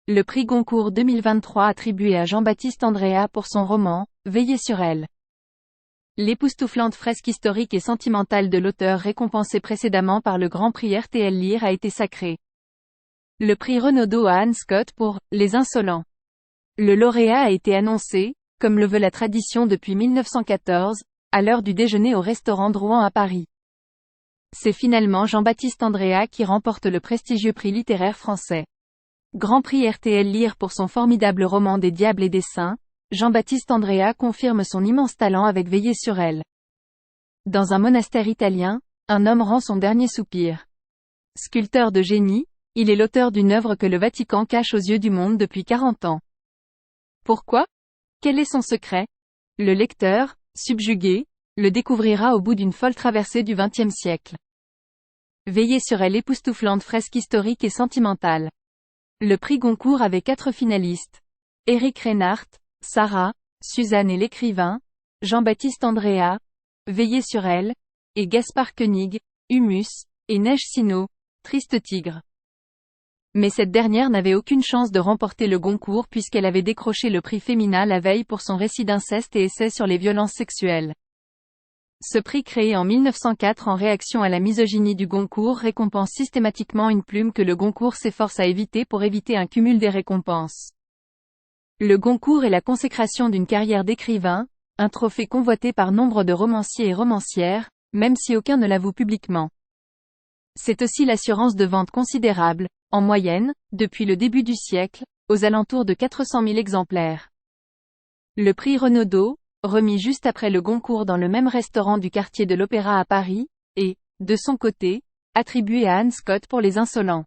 Le prix Goncourt 2023 attribué à Jean-Baptiste Andréa pour son roman « Veillez sur elle ». L'époustouflante fresque historique et sentimentale de l'auteur récompensé précédemment par le Grand Prix RTL Lire a été sacré. Le prix Renaudot à Anne Scott pour « Les Insolents ». Le lauréat a été annoncé, comme le veut la tradition depuis 1914, à l'heure du déjeuner au restaurant Drouan à Paris. C'est finalement Jean-Baptiste Andréa qui remporte le prestigieux prix littéraire français. Grand Prix RTL Lire pour son formidable roman des diables et des saints, Jean-Baptiste Andréa confirme son immense talent avec Veillez sur elle. Dans un monastère italien, un homme rend son dernier soupir. Sculpteur de génie, il est l'auteur d'une œuvre que le Vatican cache aux yeux du monde depuis 40 ans. Pourquoi? Quel est son secret? Le lecteur, subjugué, le découvrira au bout d'une folle traversée du XXe siècle. Veillez sur elle, époustouflante fresque historique et sentimentale. Le prix Goncourt avait 4 finalistes. Éric Reinhardt, Sarah, Suzanne et l'écrivain, Jean-Baptiste Andréa, Veillez sur elle, et Gaspard Koenig, Humus, et Neige Sino, Triste Tigre. Mais cette dernière n'avait aucune chance de remporter le Goncourt puisqu'elle avait décroché le prix Femina la veille pour son récit d'inceste et essai sur les violences sexuelles. Ce prix créé en 1904 en réaction à la misogynie du Goncourt récompense systématiquement une plume que le Goncourt s'efforce à éviter pour éviter un cumul des récompenses. Le Goncourt est la consécration d'une carrière d'écrivain, un trophée convoité par nombre de romanciers et romancières, même si aucun ne l'avoue publiquement. C'est aussi l'assurance de vente considérable, en moyenne, depuis le début du siècle, aux alentours de 400 000 exemplaires. Le prix Renaudot, remis juste après le Goncourt dans le même restaurant du quartier de l'Opéra à Paris, est, de son côté, attribué à Anne Scott pour Les Insolents.